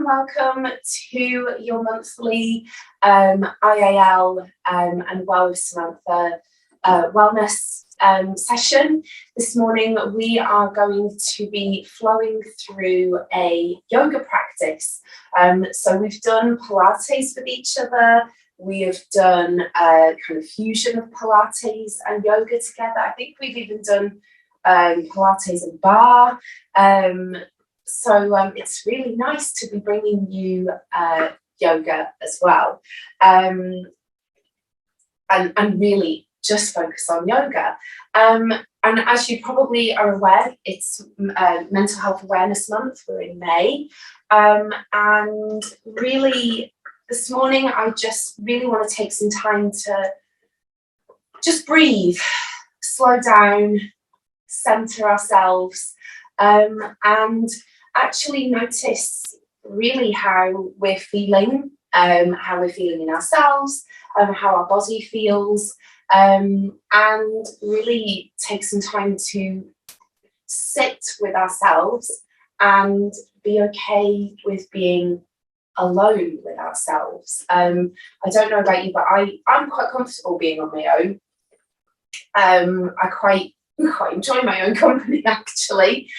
welcome to your monthly IAL and Well with Samantha wellness session. This morning we are going to be flowing through a yoga practice. So we've done Pilates with each other. We have done a kind of fusion of Pilates and yoga together. I think we've even done Pilates and bar. So it's really nice to be bringing you yoga as well, and really just focus on yoga. And as you probably are aware, it's Mental Health Awareness Month. We're in May, and really this morning I just really want to take some time to just breathe, slow down, center ourselves, and actually notice really how we're feeling in ourselves, how our body feels, and really take some time to sit with ourselves and be okay with being alone with ourselves. I don't know about you, but I'm quite comfortable being on my own. I quite enjoy my own company, actually.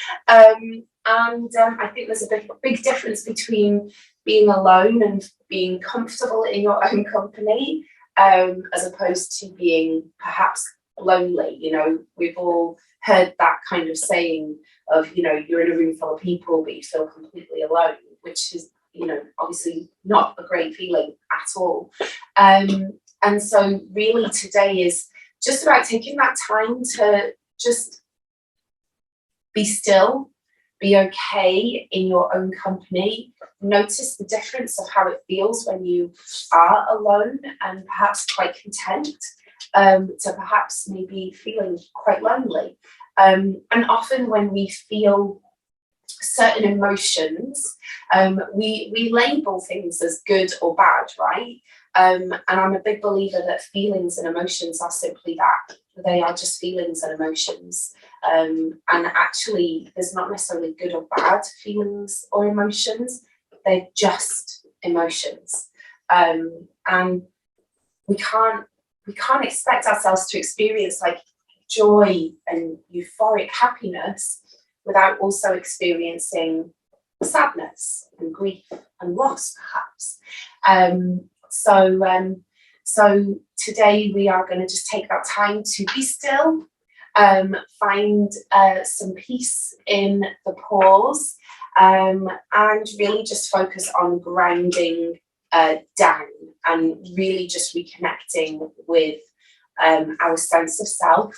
And I think there's a big difference between being alone and being comfortable in your own company, as opposed to being perhaps lonely. You know, we've all heard that kind of saying of, you know, you're in a room full of people, but you feel completely alone, which is, you know, obviously not a great feeling at all. And so really today is just about taking that time to just be still, be okay in your own company. Notice the difference of how it feels when you are alone and perhaps quite content, to perhaps maybe feeling quite lonely. And often when we feel certain emotions, we label things as good or bad, right? And I'm a big believer that feelings and emotions are simply that. They are just feelings and emotions. And actually, there's not necessarily good or bad feelings or emotions. They're just emotions. And we can't expect ourselves to experience like joy and euphoric happiness without also experiencing sadness and grief and loss, perhaps. So today we are going to just take that time to be still, find some peace in the pause, and really just focus on grounding down and really just reconnecting with our sense of self,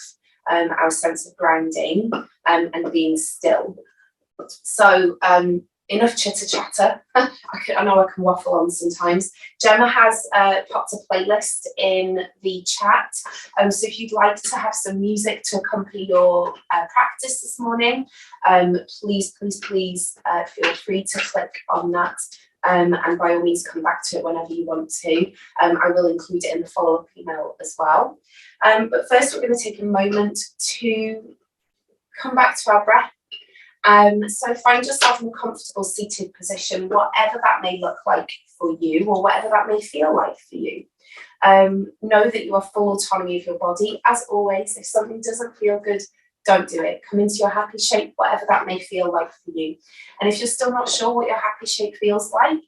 our sense of grounding, and being still. So enough chitter chatter. I know I can waffle on sometimes. Gemma has popped a playlist in the chat. So if you'd like to have some music to accompany your practice this morning, please feel free to click on that. And by all means, come back to it whenever you want to. I will include it in the follow-up email as well. But first, we're going to take a moment to come back to our breath. So find yourself in a comfortable seated position, whatever that may look like for you or whatever that may feel like for you. Know that you have full autonomy of your body. As always, if something doesn't feel good, don't do it. Come into your happy shape, whatever that may feel like for you. And if you're still not sure what your happy shape feels like,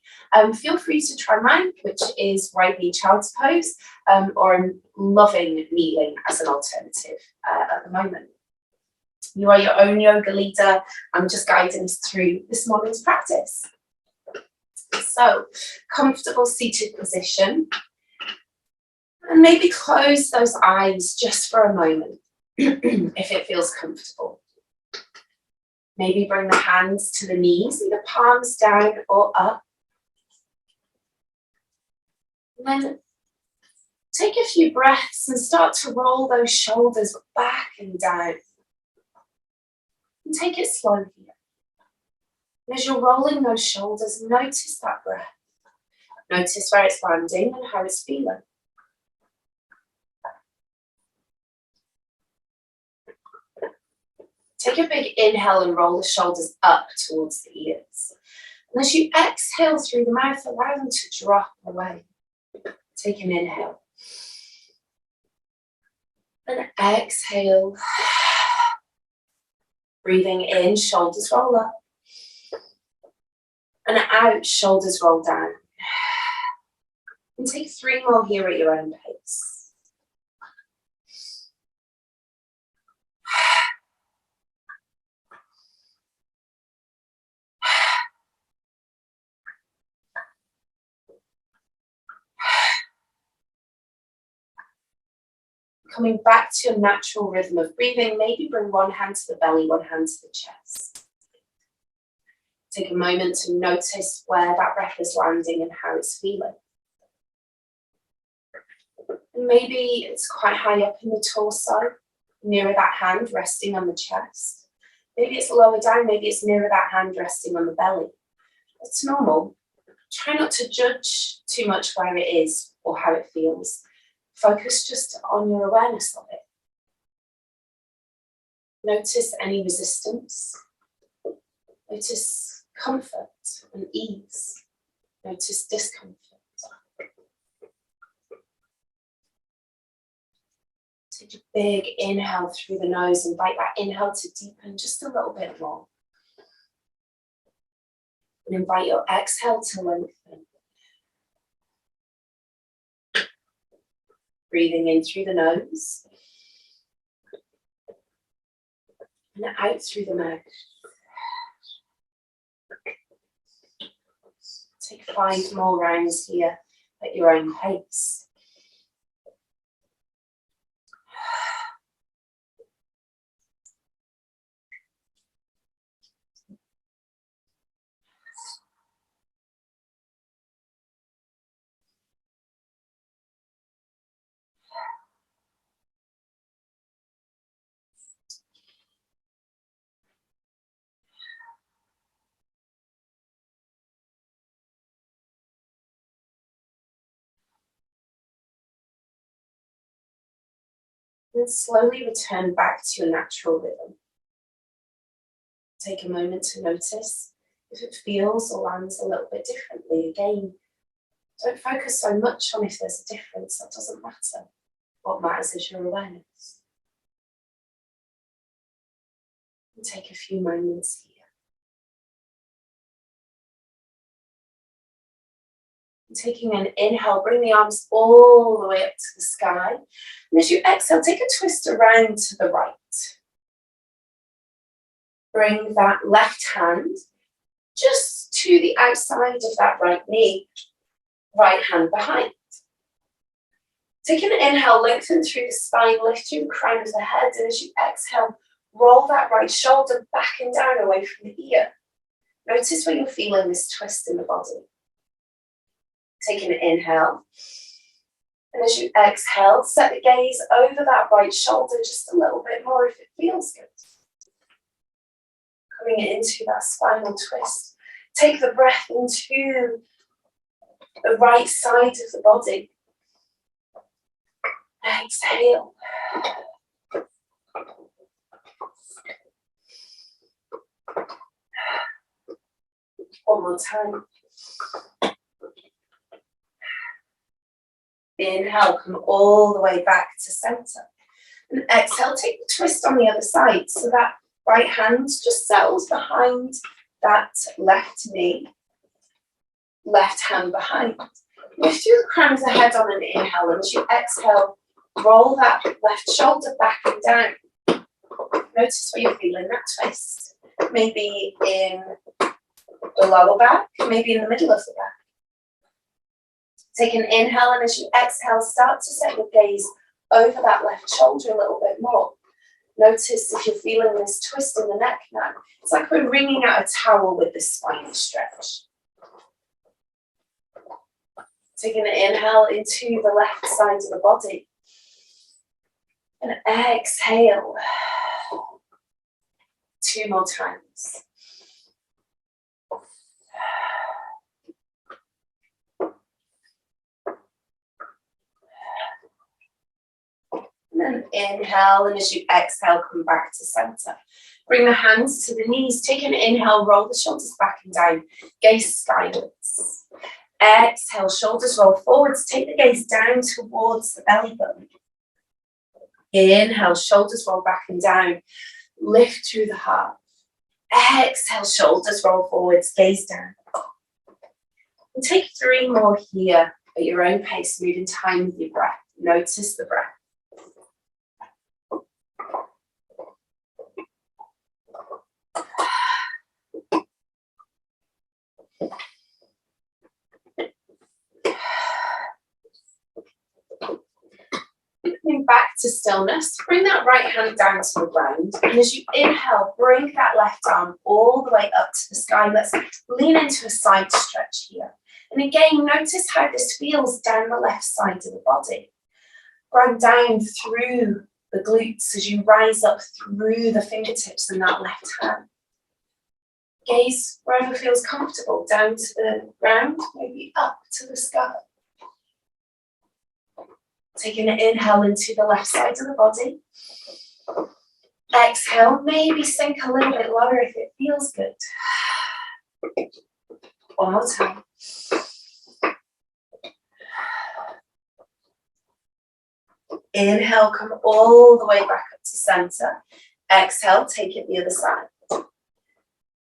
feel free to try mine, which is YB Child's Pose, or I'm loving kneeling as an alternative at the moment. You are your own yoga leader. I'm just guiding us through this morning's practice. So, comfortable seated position. And maybe close those eyes just for a moment, if it feels comfortable. Maybe bring the hands to the knees, either palms down or up. And then take a few breaths and start to roll those shoulders back and down. And take it slowly. And as you're rolling those shoulders, notice that breath. Notice where it's landing and how it's feeling. Take a big inhale and roll the shoulders up towards the ears. And as you exhale through the mouth, allow them to drop away. Take an inhale. And exhale. Breathing in, shoulders roll up. And out, shoulders roll down. And take 3 more here at your own pace. Coming back to your natural rhythm of breathing, maybe bring one hand to the belly, one hand to the chest. Take a moment to notice where that breath is landing and how it's feeling. And maybe it's quite high up in the torso, nearer that hand resting on the chest. Maybe it's lower down, maybe it's nearer that hand resting on the belly. It's normal. Try not to judge too much where it is or how it feels. Focus just on your awareness of it. Notice any resistance. Notice comfort and ease. Notice discomfort. Take a big inhale through the nose. Invite that inhale to deepen just a little bit more. And invite your exhale to lengthen. Breathing in through the nose. And out through the mouth. Take 5 more rounds here at your own pace. Then slowly return back to your natural rhythm. Take a moment to notice if it feels or lands a little bit differently. Again, don't focus so much on if there's a difference. That doesn't matter. What matters is your awareness. And take a few moments here. And taking an inhale, bring the arms all the way up to the sky. And as you exhale, take a twist around to the right. Bring that left hand just to the outside of that right knee, right hand behind. Take an inhale, lengthen through the spine, lift your crown of the head, and as you exhale, roll that right shoulder back and down away from the ear. Notice where you're feeling this twist in the body. Take an inhale, and as you exhale, set the gaze over that right shoulder just a little bit more if it feels good. Coming into that spinal twist. Take the breath into the right side of the body. Exhale. One more time. Inhale, come all the way back to center. And exhale, take the twist on the other side so that right hand just settles behind that left knee. Left hand behind. Lift your crown of the head on an inhale, and as you exhale, roll that left shoulder back and down. Notice where you're feeling that twist. Maybe in the lower back, maybe in the middle of the back. Take an inhale, and as you exhale, start to set your gaze over that left shoulder a little bit more. Notice if you're feeling this twist in the neck now. It's like we're wringing out a towel with this spinal stretch. Take an inhale into the left side of the body. And exhale. 2 more times. And then inhale, and as you exhale, come back to center. Bring the hands to the knees. Take an inhale, roll the shoulders back and down. Gaze skywards. Exhale, shoulders roll forwards. Take the gaze down towards the belly button. Inhale, shoulders roll back and down. Lift through the heart. Exhale, shoulders roll forwards. Gaze down. And take 3 more here at your own pace. Move in time with your breath. Notice the breath. Coming back to stillness, bring that right hand down to the ground, and as you inhale, bring that left arm all the way up to the sky. Let's lean into a side stretch here. And again, notice how this feels down the left side of the body. Ground down through the glutes as you rise up through the fingertips and that left hand. Gaze wherever feels comfortable, down to the ground, maybe up to the sky. Taking an inhale into the left side of the body. Exhale, maybe sink a little bit lower if it feels good. One more time. Inhale, come all the way back up to center. Exhale, take it the other side.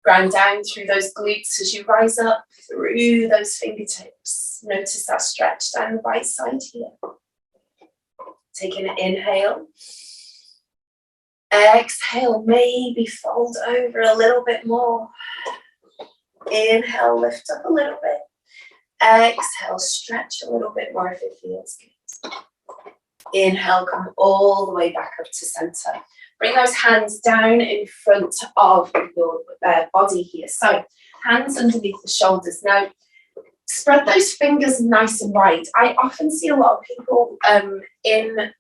Ground down through those glutes as you rise up through those fingertips. Notice that stretch down the right side here. Take an inhale. Exhale, maybe fold over a little bit more. Inhale, lift up a little bit. Exhale, stretch a little bit more if it feels good. Inhale, come all the way back up to center. Bring those hands down in front of your body here. So, hands underneath the shoulders. Now, spread those fingers nice and wide. I often see a lot of people in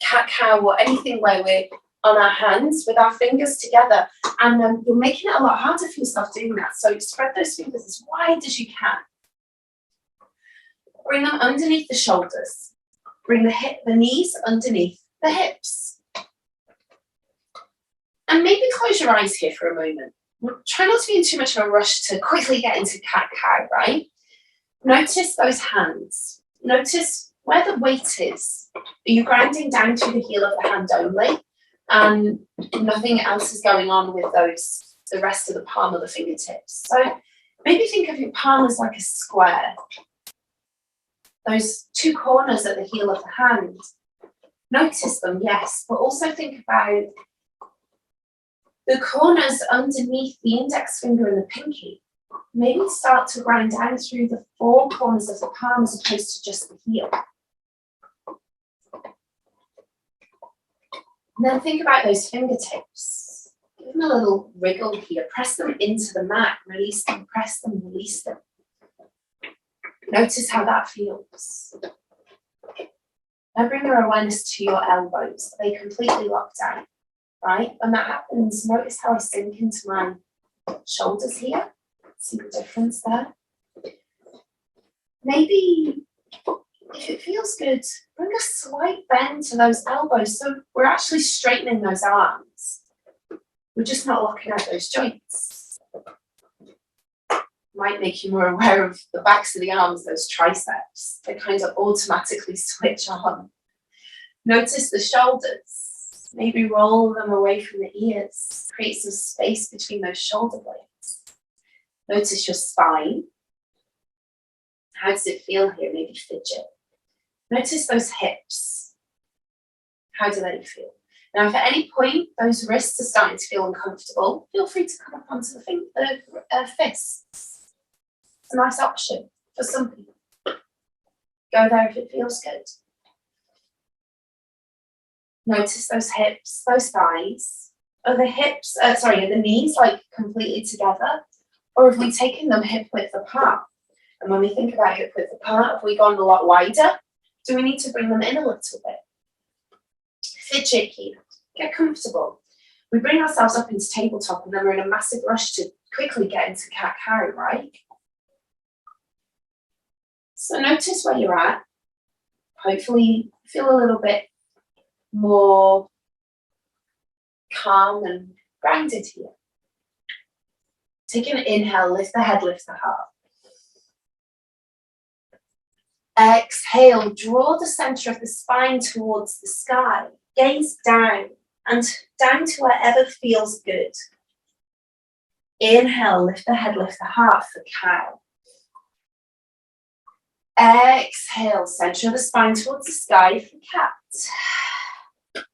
cat-cow or anything where we're on our hands with our fingers together, and you're making it a lot harder for yourself doing that. So spread those fingers as wide as you can. Bring them underneath the shoulders. Bring the knees underneath the hips. And maybe close your eyes here for a moment. Try not to be in too much of a rush to quickly get into cat-cow, right? Notice those hands. Notice where the weight is. Are you grounding down to the heel of the hand only? And nothing else is going on with the rest of the palm of the fingertips. So maybe think of your palm as like a square. Those 2 corners at the heel of the hand. Notice them, yes, but also think about the corners underneath the index finger and the pinky. Maybe start to grind down through the 4 corners of the palm as opposed to just the heel. And then think about those fingertips. Give them a little wriggle here. Press them into the mat. Release them, press them, release them. Notice how that feels. Now bring your awareness to your elbows. Are they completely locked down? Right? When that happens, notice how I sink into my shoulders here. See the difference there? Maybe, if it feels good, bring a slight bend to those elbows so we're actually straightening those arms. We're just not locking out those joints. Might make you more aware of the backs of the arms, those triceps. They kind of automatically switch on. Notice the shoulders. Maybe roll them away from the ears. Create some space between those shoulder blades. Notice your spine. How does it feel here? Maybe fidget. Notice those hips. How do they feel? Now, if at any point those wrists are starting to feel uncomfortable, feel free to come up onto the fists. It's a nice option for some people. Go there if it feels good. Notice those hips, those thighs. Are the knees like completely together? Or have we taken them hip width apart? And when we think about hip width apart, have we gone a lot wider? Do we need to bring them in a little bit? Fidget here. Get comfortable. We bring ourselves up into tabletop and then we're in a massive rush to quickly get into cat-cow, right? So notice where you're at. Hopefully feel a little bit more calm and grounded here. Take an inhale, lift the head, lift the heart. Exhale, draw the center of the spine towards the sky. Gaze down and down to wherever feels good. Inhale, lift the head, lift the heart for cow. Exhale, center of the spine towards the sky for cat.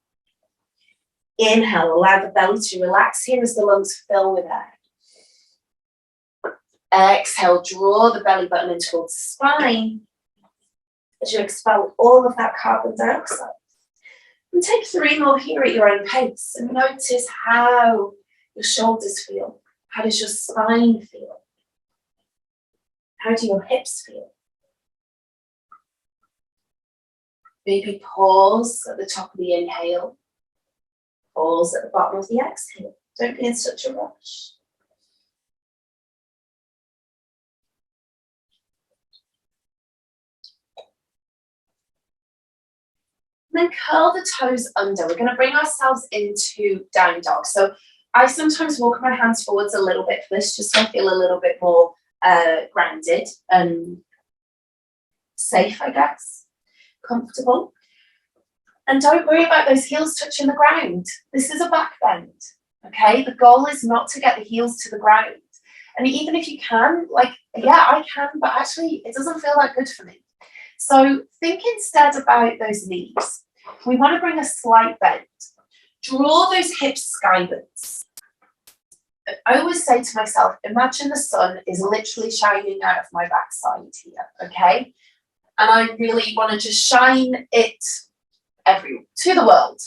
Inhale, allow the belly to relax here as the lungs fill with air. Exhale, draw the belly button in towards the spine as you expel all of that carbon dioxide. And take 3 more here at your own pace and notice how your shoulders feel. How does your spine feel? How do your hips feel? Maybe pause at the top of the inhale. Pause at the bottom of the exhale. Don't be in such a rush. Then curl the toes under. We're going to bring ourselves into down dog. So I sometimes walk my hands forwards a little bit for this, just so I feel a little bit more grounded and safe, I guess, comfortable. And don't worry about those heels touching the ground. This is a back bend, okay? The goal is not to get the heels to the ground. And even if you can, like, yeah, I can, but actually it doesn't feel that good for me. So think instead about those knees. We want to bring a slight bend. Draw those hips skywards. I always say to myself, imagine the sun is literally shining out of my backside here, okay? And I really want to just shine it to the world.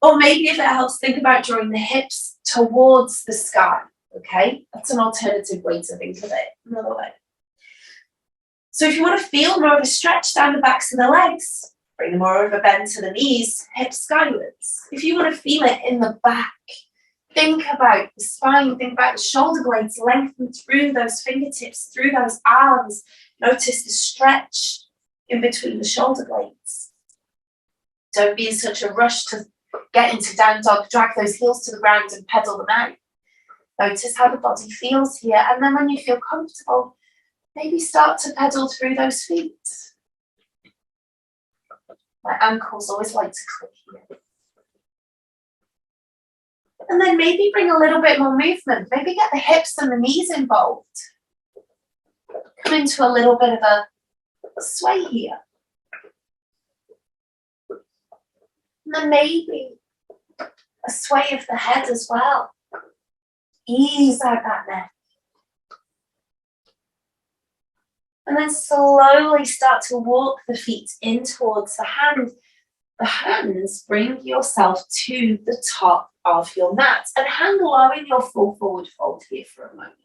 Or maybe if it helps, think about drawing the hips towards the sky, okay? That's an alternative way to think of it, another way. So if you want to feel more of a stretch down the backs of the legs, bring more of a bend to the knees, hips skywards. If you want to feel it in the back, think about the spine, think about the shoulder blades, lengthen through those fingertips, through those arms. Notice the stretch in between the shoulder blades. Don't be in such a rush to get into down dog, drag those heels to the ground and pedal them out. Notice how the body feels here, and then when you feel comfortable, maybe start to pedal through those feet. My ankles always like to click here. And then maybe bring a little bit more movement. Maybe get the hips and the knees involved. Come into a little bit of a sway here. And then maybe a sway of the head as well. Ease out that neck. And then slowly start to walk the feet in towards the hand. The hands, bring yourself to the top of your mat and hang low in your full forward fold here for a moment.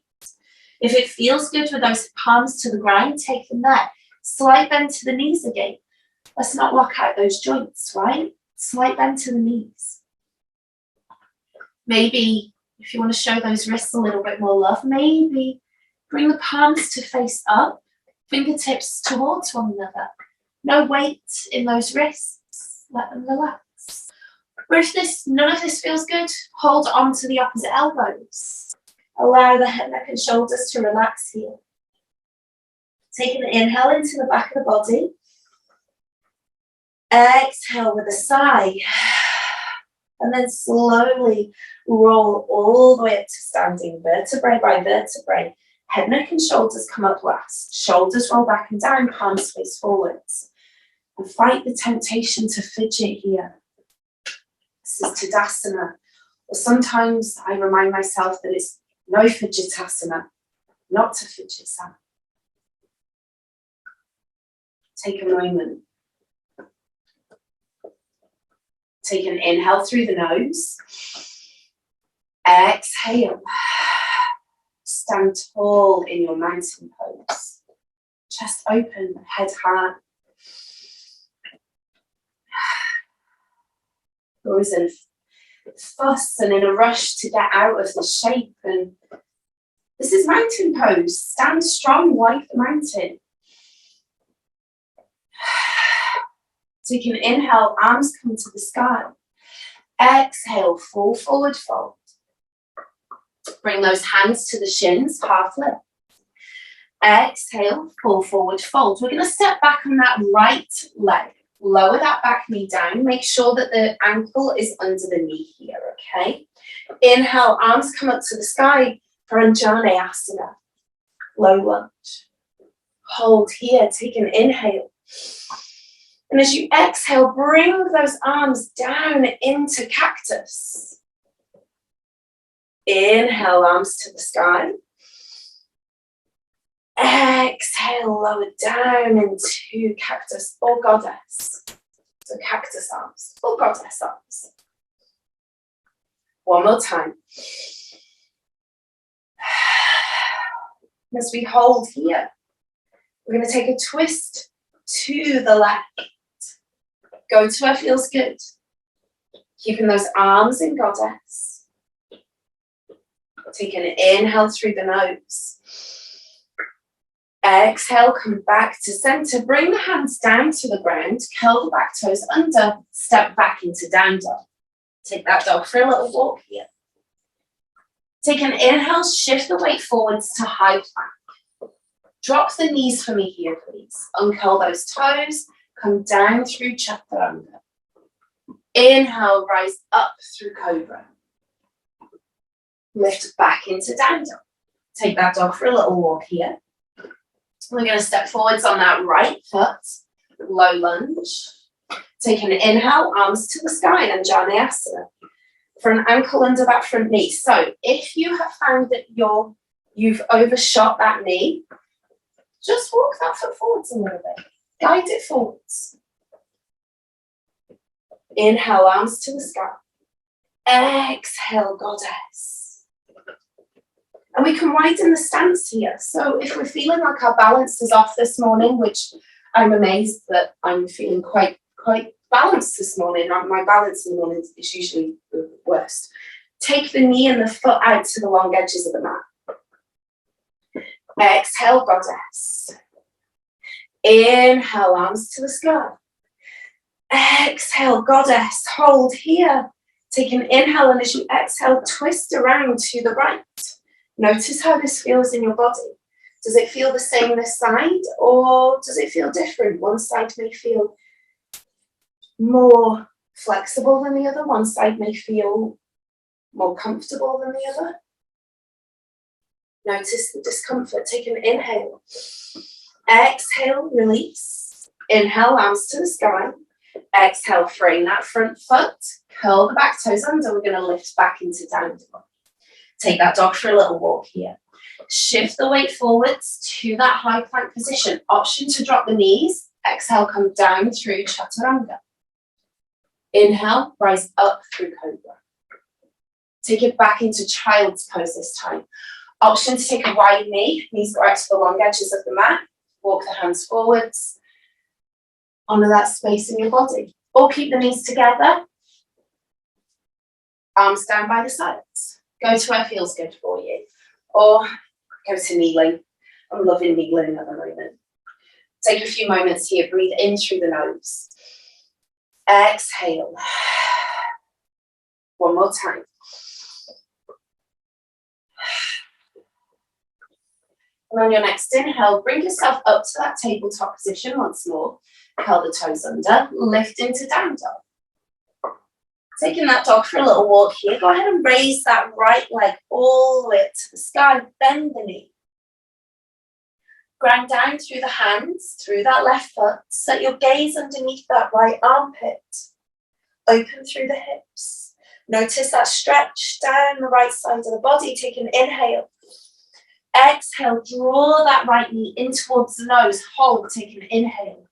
If it feels good with those palms to the ground, take them there. Slight bend to the knees again. Let's not lock out those joints, right? Slight bend to the knees. Maybe if you want to show those wrists a little bit more love, maybe bring the palms to face up. Fingertips towards one another. No weight in those wrists. Let them relax. Or if none of this feels good, hold on to the opposite elbows. Allow the head, neck and shoulders to relax here. Take an inhale into the back of the body. Exhale with a sigh. And then slowly roll all the way up to standing, vertebrae by vertebrae. Head, neck and shoulders come up last. Shoulders roll back and down, palms face forwards. And fight the temptation to fidget here. This is Tadasana. Or sometimes I remind myself that it's no fidgetasana, not to fidget Sam. Take a moment. Take an inhale through the nose. Exhale. Stand tall in your mountain pose. Chest open, head high. Always in fuss and in a rush to get out of the shape. And this is mountain pose. Stand strong like the mountain. Take an inhale, arms come to the sky. Exhale, fall forward fold. Bring those hands to the shins, half lift. Exhale, fall forward fold. We're going to step back on that right leg. Lower that back knee down. Make sure that the ankle is under the knee here, okay? Inhale, arms come up to the sky for Anjaneyasana. Low lunge. Hold here, take an inhale. And as you exhale, bring those arms down into cactus. Inhale, arms to the sky. Exhale, lower down into cactus or goddess. So cactus arms or goddess arms. One more time. As we hold here, we're going to take a twist to the left. Go to where feels good. Keeping those arms in goddess. Take an inhale through the nose. Exhale, come back to center. Bring the hands down to the ground. Curl the back toes under. Step back into down dog. Take that dog for a little walk here. Take an inhale, shift the weight forwards to high plank. Drop the knees for me here, please. Uncurl those toes. Come down through chaturanga. Inhale, rise up through cobra. Lift back into down dog. Take that dog for a little walk here. We're going to step forwards on that right foot. Low lunge. Take an inhale, arms to the sky, Anjaneyasana. For an ankle under that front knee. So if you have found that you've overshot that knee, just walk that foot forwards a little bit. Guide it forwards. Inhale, arms to the sky. Exhale, goddess. And we can widen the stance here. So if we're feeling like our balance is off this morning, which I'm amazed that I'm feeling quite balanced this morning. My balance in the morning is usually the worst. Take the knee and the foot out to the long edges of the mat. Exhale, goddess. Inhale, arms to the sky. Exhale, goddess. Hold here. Take an inhale, and as you exhale, twist around to the right. Notice how this feels in your body. Does it feel the same this side, or does it feel different? One side may feel more flexible than the other. One side may feel more comfortable than the other. Notice the discomfort. Take an inhale. Exhale, release. Inhale, arms to the sky. Exhale, frame that front foot. Curl the back toes under. We're going to lift back into down dog. Take that dog for a little walk here. Shift the weight forwards to that high plank position. Option to drop the knees. Exhale, come down through chaturanga. Inhale, rise up through cobra. Take it back into child's pose this time. Option to take a wide knee. Knees go out to the long edges of the mat. Walk the hands forwards. Honor that space in your body. Or keep the knees together. Arms down by the sides. Go to where feels good for you. Or go to kneeling. I'm loving kneeling at the moment. Take a few moments here. Breathe in through the nose. Exhale. One more time. And on your next inhale, bring yourself up to that tabletop position once more. Curl the toes under. Lift into down dog. Taking that dog for a little walk here. Go ahead and raise that right leg all the way up to the sky. Bend the knee. Ground down through the hands, through that left foot. Set your gaze underneath that right armpit. Open through the hips. Notice that stretch down the right side of the body. Take an inhale. Exhale, draw that right knee in towards the nose. Hold, take an inhale.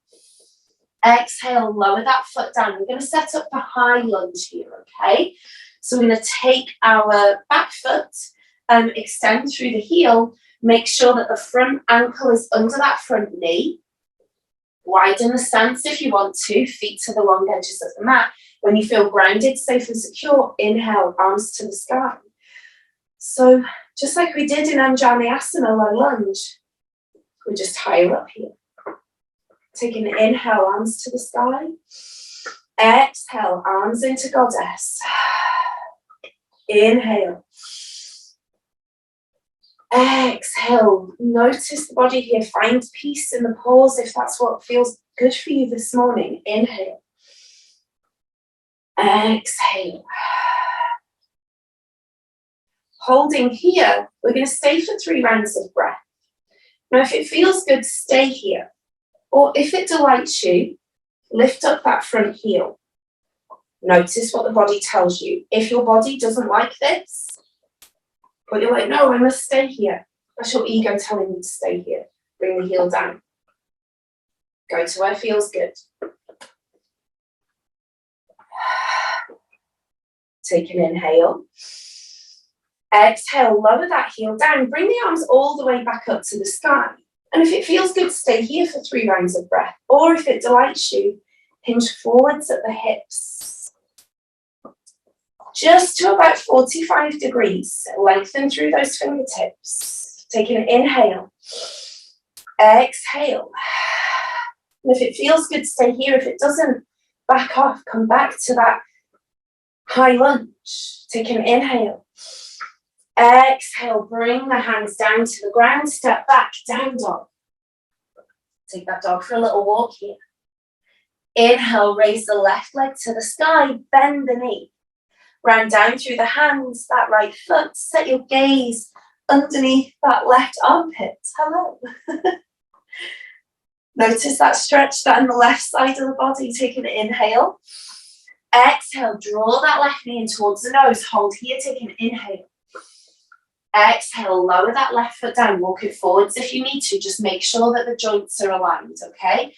Exhale, lower that foot down. We're going to set up for high lunge here, okay? So we're going to take our back foot and extend through the heel. Make sure that the front ankle is under that front knee. Widen the stance if you want to. Feet to the long edges of the mat. When you feel grounded, safe and secure, inhale, arms to the sky. So just like we did in Anjaneyasana, low lunge, we just higher up here. Take an inhale, arms to the sky. Exhale, arms into goddess. Inhale. Exhale. Notice the body here. Find peace in the pause if that's what feels good for you this morning. Inhale. Exhale. Holding here, we're going to stay for 3 rounds of breath. Now, if it feels good, stay here. Or if it delights you, lift up that front heel. Notice what the body tells you. If your body doesn't like this, but you're like, no, I must stay here. That's your ego telling you to stay here. Bring the heel down. Go to where feels good. Take an inhale. Exhale, lower that heel down. Bring the arms all the way back up to the sky. And if it feels good, stay here for 3 rounds of breath. Or if it delights you, hinge forwards at the hips. Just to about 45 degrees. Lengthen through those fingertips. Take an inhale. Exhale. And if it feels good, stay here. If it doesn't, back off. Come back to that high lunge. Take an inhale. Exhale, bring the hands down to the ground, step back, down dog. Take that dog for a little walk here. Inhale, raise the left leg to the sky, bend the knee. Round down through the hands, that right foot, set your gaze underneath that left armpit. Hello. Notice that stretch down the left side of the body. Take an inhale. Exhale, draw that left knee in towards the nose. Hold here, take an inhale. Exhale, lower that left foot down, walk it forwards if you need to. Just make sure that the joints are aligned, okay?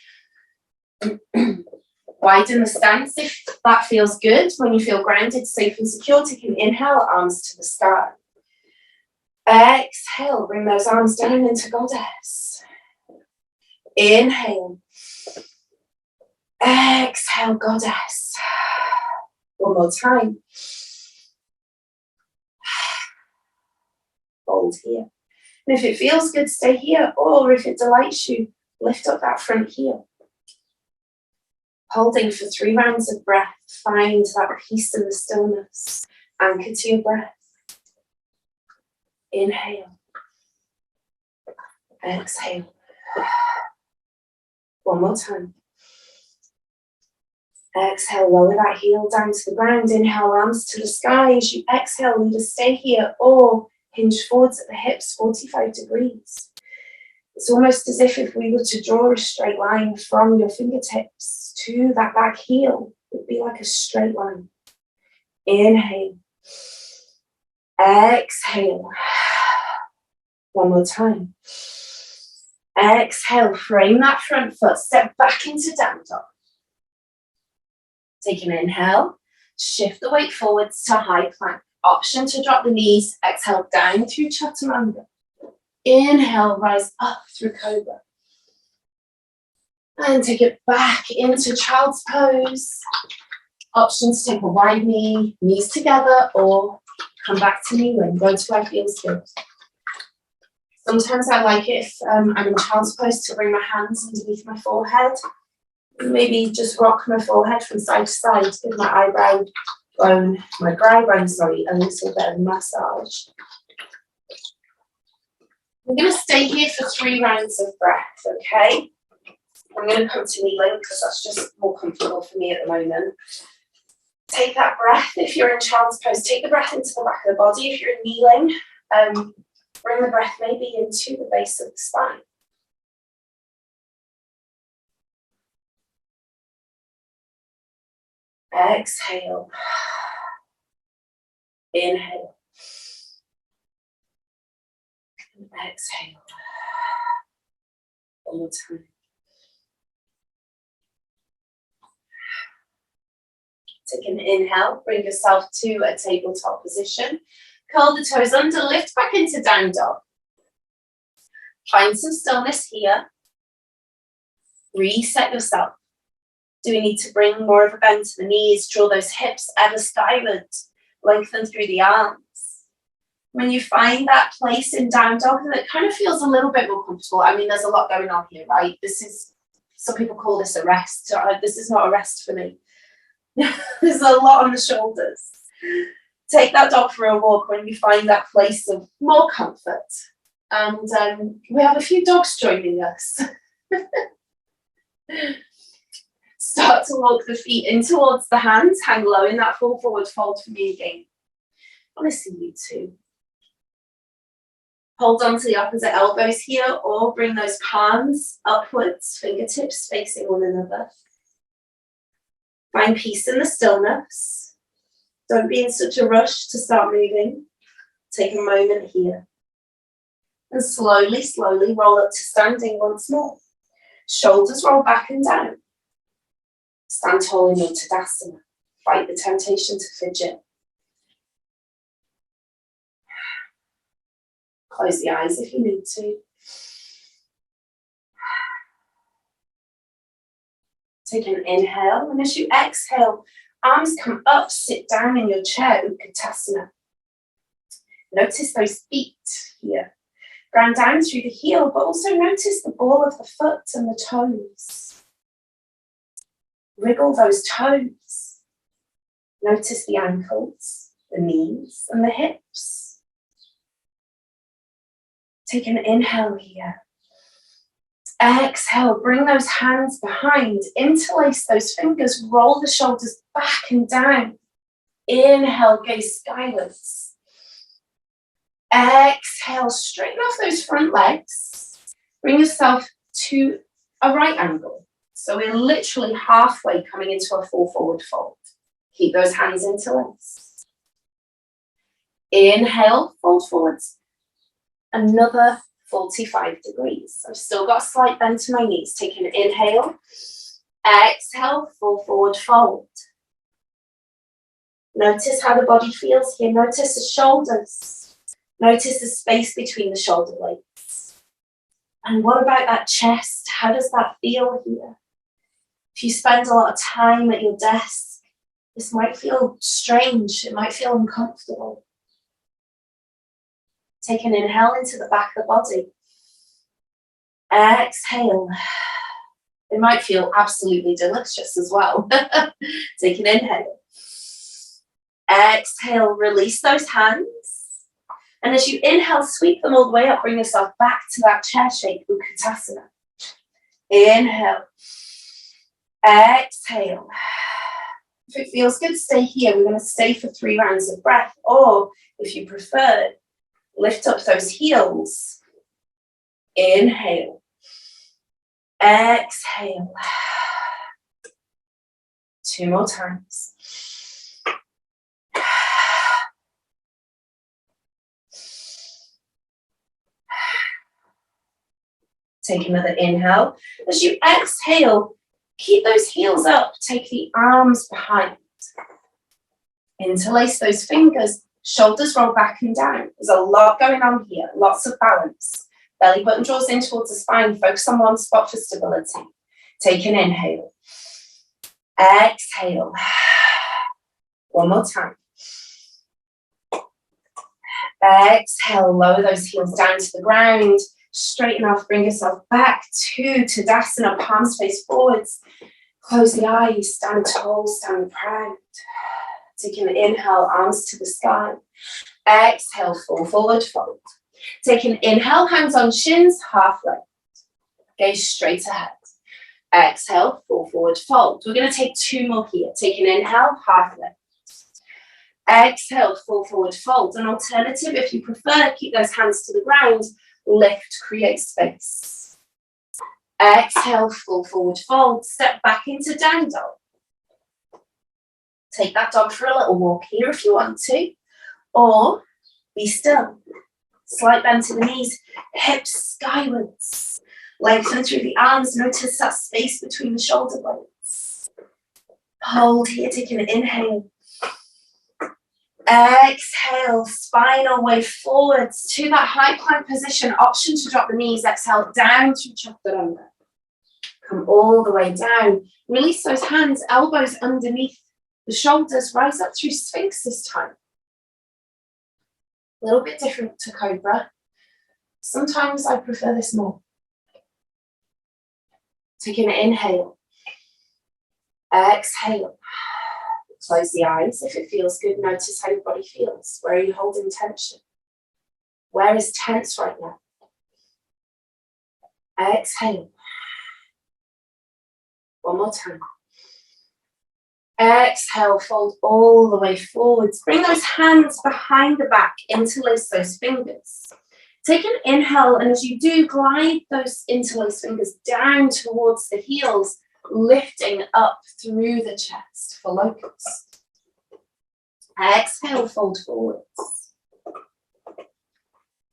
Widen the stance if that feels good. When you feel grounded, safe and secure, take an inhale, arms to the sky. Exhale, bring those arms down into goddess. Inhale. Exhale, goddess. One more time. Hold here. And if it feels good, stay here. Or if it delights you, lift up that front heel. Holding for 3 rounds of breath. Find that peace and the stillness. Anchor to your breath. Inhale. Exhale. One more time. Exhale, lower that heel down to the ground. Inhale, arms to the sky. As you exhale, either stay here or hinge forwards at the hips, 45 degrees. It's almost as if we were to draw a straight line from your fingertips to that back heel. It would be like a straight line. Inhale. Exhale. One more time. Exhale, frame that front foot, step back into down dog. Take an inhale, shift the weight forwards to high plank. Option to drop the knees, exhale down through chaturanga. Inhale, rise up through cobra. And take it back into child's pose. Option to take a wide knee, knees together, or come back to kneeling. Go to where it feels good. Sometimes I like it if I'm in child's pose to bring my hands underneath my forehead. Maybe just rock my forehead from side to side, give my brow bone, a little bit of massage. I'm going to stay here for 3 rounds of breath, okay? I'm going to come to kneeling because that's just more comfortable for me at the moment. Take that breath if you're in child's pose. Take the breath into the back of the body. If you're kneeling, bring the breath maybe into the base of the spine. Exhale. Inhale. And exhale. One more time. Take an inhale. Bring yourself to a tabletop position. Curl the toes under. Lift back into down dog. Find some stillness here. Reset yourself. Do we need to bring more of a bend to the knees? Draw those hips ever skyward. Lengthen through the arms. When you find that place in down dog that kind of feels a little bit more comfortable. I mean, there's a lot going on here, right? Some people call this a rest. This is not a rest for me. There's a lot on the shoulders. Take that dog for a walk when you find that place of more comfort. And we have a few dogs joining us. Start to walk the feet in towards the hands, hang low in that full forward fold for me again. I want to see you too. Hold on to the opposite elbows here, or bring those palms upwards, fingertips facing one another. Find peace in the stillness. Don't be in such a rush to start moving. Take a moment here. And slowly, slowly roll up to standing once more. Shoulders roll back and down. Stand tall in your Tadasana. Fight the temptation to fidget. Close the eyes if you need to. Take an inhale, and as you exhale, arms come up, sit down in your chair, Utkatasana. Notice those feet here. Ground down through the heel, but also notice the ball of the foot and the toes. Wriggle those toes. Notice the ankles, the knees, and the hips. Take an inhale here. Exhale, bring those hands behind. Interlace those fingers, roll the shoulders back and down. Inhale, gaze skywards. Exhale, straighten off those front legs. Bring yourself to a right angle. So we're literally halfway coming into a full forward fold. Keep those hands interlaced. Inhale, fold forwards. Another 45 degrees. I've still got a slight bend to my knees. Take an inhale. Exhale, full forward fold. Notice how the body feels here. Notice the shoulders. Notice the space between the shoulder blades. And what about that chest? How does that feel here? If you spend a lot of time at your desk, this might feel strange. It might feel uncomfortable. Take an inhale into the back of the body. Exhale. It might feel absolutely delicious as well. Take an inhale. Exhale, release those hands. And as you inhale, sweep them all the way up. Bring yourself back to that chair shape, Utkatasana. Inhale. Exhale. If it feels good, stay here. We're going to stay for 3 rounds of breath. Or, if you prefer, lift up those heels. Inhale. Exhale. 2 more times. Take another inhale. As you exhale, keep those heels up. Take the arms behind. Interlace those fingers. Shoulders roll back and down. There's a lot going on here. Lots of balance. Belly button draws in towards the spine. Focus on one spot for stability. Take an inhale. Exhale. 1 more time. Exhale. Lower those heels down to the ground. Straighten off. Bring yourself back to Tadasana. Palms face forwards. Close the eyes. Stand tall. Stand proud. Take an inhale, arms to the sky. Exhale, full forward fold. Take an inhale, hands on shins, half length. Gaze straight ahead. Exhale, full forward fold. We're going to take 2 more here. Take an inhale, half length. Exhale, full forward fold. An alternative, if you prefer, keep those hands to the ground. Lift, create space. Exhale, full forward fold. Step back into down dog. Take that dog for a little walk here if you want to. Or be still. Slight bend to the knees, hips skywards. Lengthen through the arms. Notice that space between the shoulder blades. Hold here, take an inhale. Exhale, spinal way forwards to that high plank position. Option to drop the knees. Exhale, down to chaturanga. Come all the way down. Release those hands, elbows underneath the shoulders. Rise up through Sphinx this time. A little bit different to Cobra. Sometimes I prefer this more. Take an inhale. Exhale. Close the eyes. If it feels good, notice how your body feels. Where are you holding tension? Where is tense right now? Exhale. One more time. Exhale, fold all the way forwards. Bring those hands behind the back, interlace those fingers. Take an inhale, and as you do, glide those interlaced fingers down towards the heels, lifting up through the chest for locust. Exhale, fold forwards.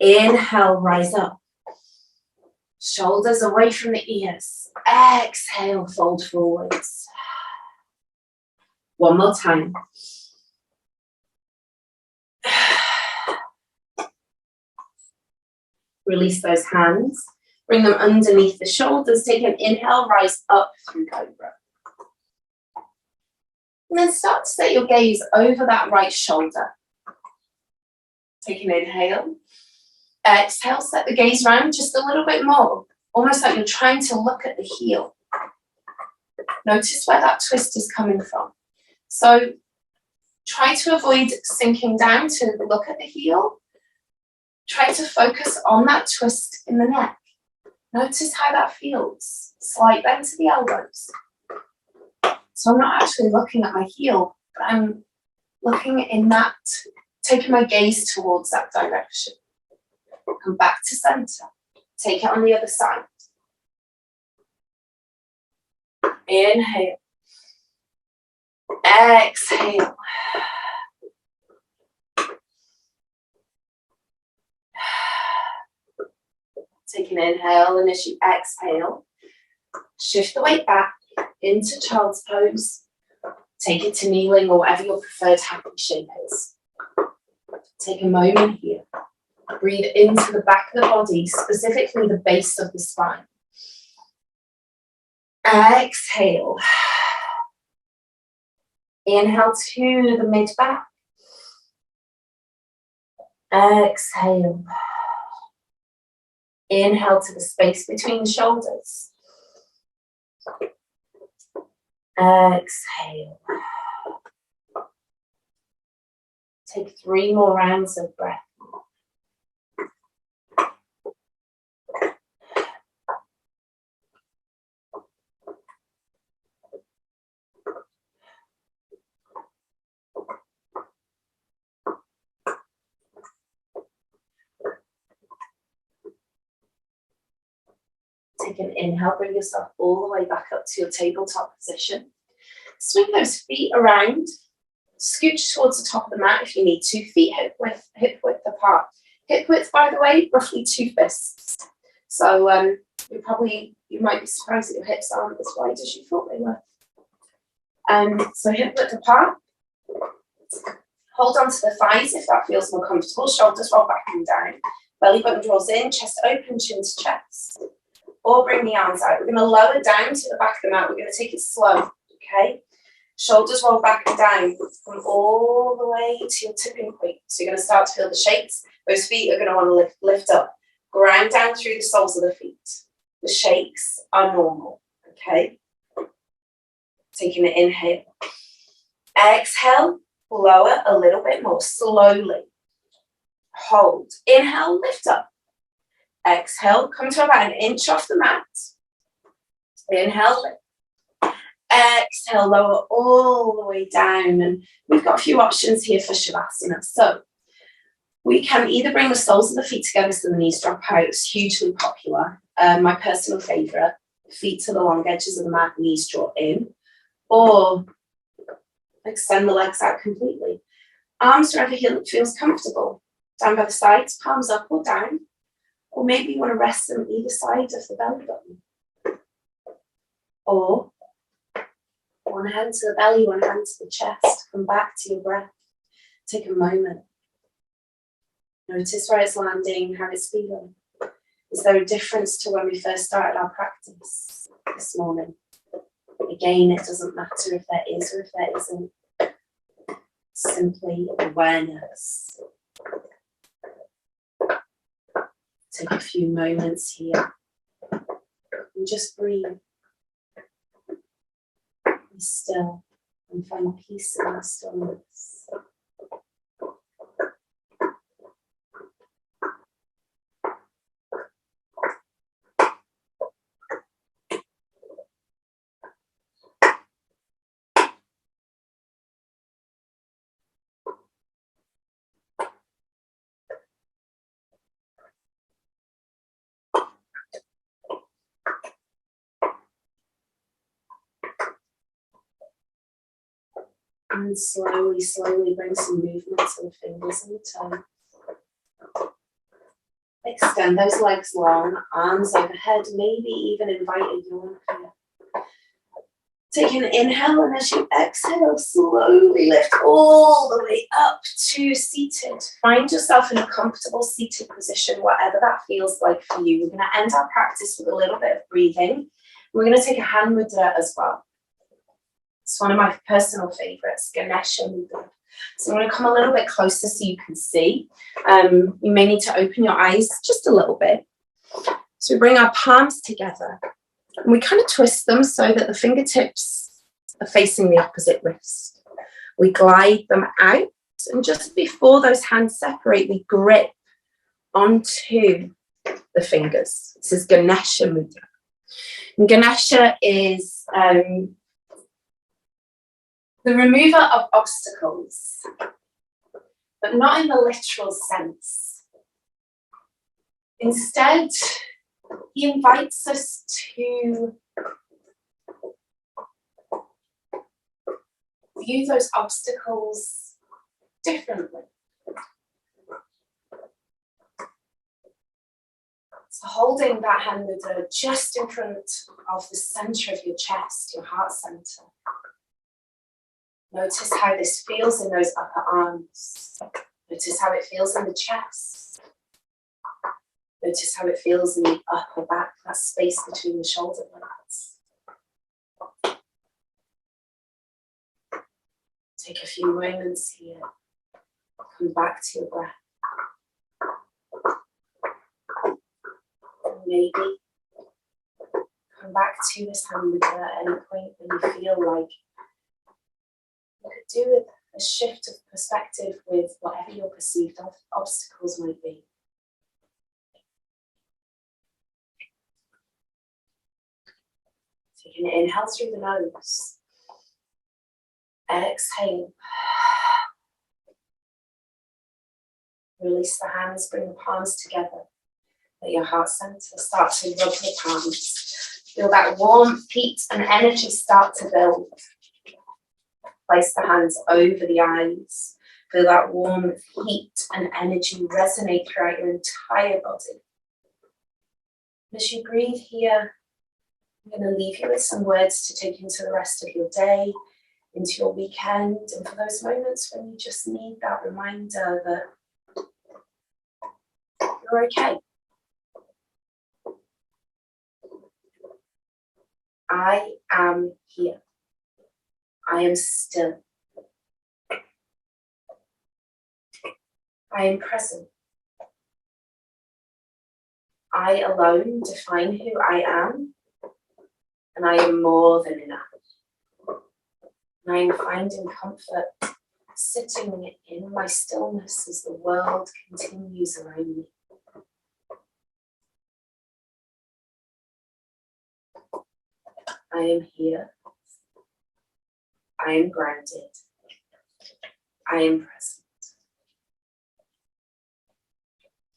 Inhale, rise up. Shoulders away from the ears. Exhale, fold forwards. One more time. Release those hands. Bring them underneath the shoulders. Take an inhale, rise up through cobra. And then start to set your gaze over that right shoulder. Take an inhale. Exhale, set the gaze round just a little bit more. Almost like you're trying to look at the heel. Notice where that twist is coming from. So try to avoid sinking down to look at the heel. Try to focus on that twist in the neck. Notice how that feels. Slight bend to the elbows. So I'm not actually looking at my heel, but I'm looking in that, taking my gaze towards that direction. Come back to center. Take it on the other side. Inhale. Exhale. Take an inhale, and as you exhale, shift the weight back into child's pose. Take it to kneeling or whatever your preferred happy shape is. Take a moment here. Breathe into the back of the body, specifically the base of the spine. Exhale. Inhale to the mid-back. Exhale. Inhale to the space between the shoulders. Exhale. Take 3 more rounds of breath. Take an inhale, bring yourself all the way back up to your tabletop position. Swing those feet around. Scooch towards the top of the mat if you need to. Feet hip width apart. Hip width, by the way, roughly 2 fists. So you might be surprised that your hips aren't as wide as you thought they were. So hip width apart. Hold on to the thighs if that feels more comfortable. Shoulders roll back and down. Belly button draws in, chest open, chin to chest. Or bring the arms out. We're going to lower down to the back of the mat. We're going to take it slow, okay? Shoulders roll back and down. Come all the way to your tipping point. So you're going to start to feel the shakes. Those feet are going to want to lift up. Ground down through the soles of the feet. The shakes are normal, okay? Taking an inhale. Exhale, lower a little bit more, slowly. Hold. Inhale, lift up. Exhale, come to about 1 inch off the mat. Inhale, lift. Exhale, lower all the way down. And we've got a few options here for Shavasana. So we can either bring the soles of the feet together so the knees drop out. It's hugely popular. My personal favourite. Feet to the long edges of the mat, knees draw in. Or extend the legs out completely. Arms wherever feels comfortable. Down by the sides, palms up or down. Or maybe you want to rest on either side of the belly button. Or one hand to the belly, one hand to the chest. Come back to your breath. Take a moment. Notice where it's landing, how it's feeling. Is there a difference to when we first started our practice this morning? Again, it doesn't matter if there is or if there isn't. Simply awareness. Take a few moments here and just breathe. Be still and find peace in the stillness. And slowly, slowly bring some movement to the fingers and the toes. Extend those legs long, arms overhead, maybe even invite a yawn here. Take an inhale, and as you exhale, slowly lift all the way up to seated. Find yourself in a comfortable seated position, whatever that feels like for you. We're going to end our practice with a little bit of breathing. We're going to take a hand mudra as well. It's one of my personal favorites, Ganesha mudra. So I'm going to come a little bit closer so you can see. You may need to open your eyes just a little bit. So we bring our palms together and we kind of twist them so that the fingertips are facing the opposite wrist. We glide them out, and just before those hands separate, we grip onto the fingers. This is Ganesha mudra. And Ganesha is the remover of obstacles, but not in the literal sense. Instead, he invites us to view those obstacles differently. So holding that hand mudra just in front of the center of your chest, your heart center. Notice how this feels in those upper arms. Notice how it feels in the chest. Notice how it feels in the upper back, that space between the shoulder blades. Take a few moments here. Come back to your breath. And maybe come back to this hand mudra at any point when you feel like you could do with a shift of perspective with whatever your perceived obstacles might be. Take an inhale through the nose. Exhale. Release the hands, bring the palms together at your heart center. Start to rub the palms. Feel that warmth, heat, and energy start to build. Place the hands over the eyes. Feel that warmth, heat, and energy resonate throughout your entire body. As you breathe here, I'm going to leave you with some words to take into the rest of your day, into your weekend, and for those moments when you just need that reminder that you're okay. I am here. I am still. I am present. I alone define who I am, and I am more than enough. And I am finding comfort sitting in my stillness as the world continues around me. I am here. I am grounded. I am present.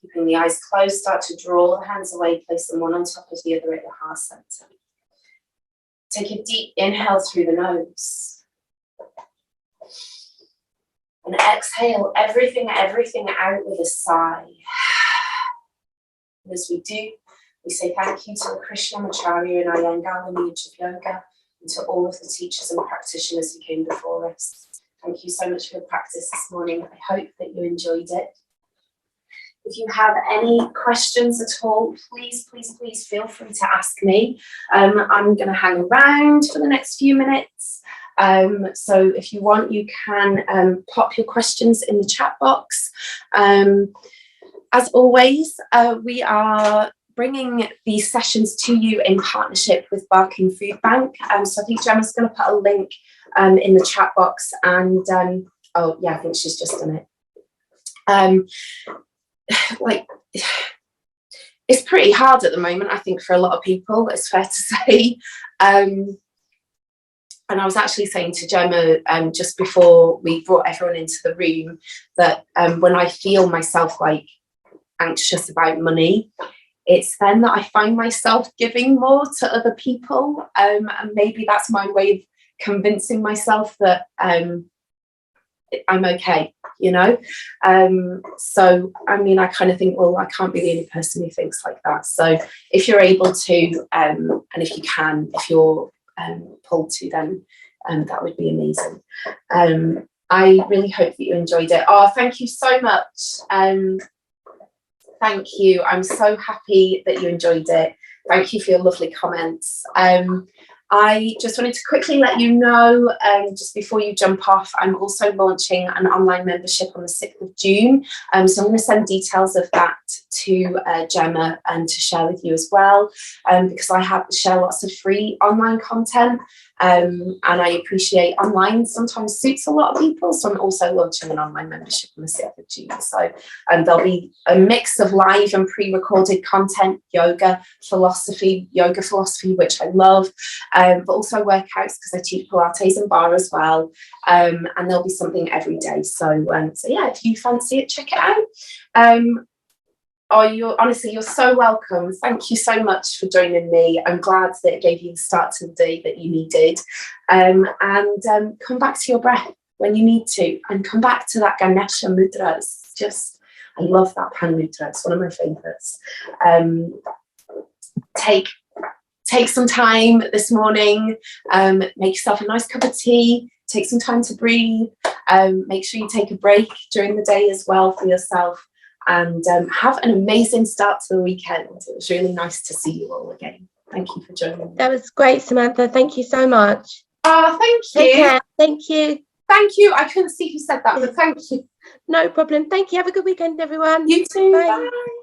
Keeping the eyes closed, start to draw the hands away, place them one on top of the other at your heart center. Take a deep inhale through the nose. And exhale everything out with a sigh. And as we do, we say thank you to the Krishnamacharya and Iyengar lineage of yoga, and to all of the teachers and practitioners who came before us. Thank you so much for your practice this morning. I hope that you enjoyed it. If you have any questions at all, please feel free to ask me. I'm going to hang around for the next few minutes. So if you want, you can pop your questions in the chat box. As always, we are bringing these sessions to you in partnership with Barking Food Bank. So I think Gemma's going to put a link in the chat box, and oh yeah, I think she's just done it. Like, it's pretty hard at the moment, I think, for a lot of people, it's fair to say. And I was actually saying to Gemma just before we brought everyone into the room that when I feel myself like anxious about money, it's then that I find myself giving more to other people. And maybe that's my way of convincing myself that I'm okay, you know? So, I mean, I kind of think, well, I can't be the only person who thinks like that. So if you're able to, and if you can, if you're pulled to, then that would be amazing. I really hope that you enjoyed it. Oh, thank you so much. Thank you. I'm so happy that you enjoyed it. Thank you for your lovely comments. I just wanted to quickly let you know, just before you jump off, I'm also launching an online membership on the 6th of June. So I'm going to send details of that to Gemma and to share with you as well, because I share lots of free online content. And I appreciate online sometimes suits a lot of people, so I'm also launching an online membership on the 6th of June. So there'll be a mix of live and pre-recorded content, yoga philosophy, which I love, but also workouts, because I teach Pilates and bar as well, and there'll be something every day. So yeah, if you fancy it, check it out. Oh, you're so welcome. Thank you so much for joining me. I'm glad that it gave you the start to the day that you needed. And come back to your breath when you need to, and come back to that Ganesha mudras. I love that pan mudra. It's one of my favorites. Take some time this morning. Make yourself a nice cup of tea. Take some time to breathe. Make sure you take a break during the day as well for yourself. And have an amazing start to the weekend. It was really nice to see you all again. Thank you for joining me. That was great, Samantha. Thank you so much. Oh, thank you. Take care. Thank you. Thank you. I couldn't see who said that, but thank you. No problem. Thank you. Have a good weekend, everyone. You too. Bye. Bye.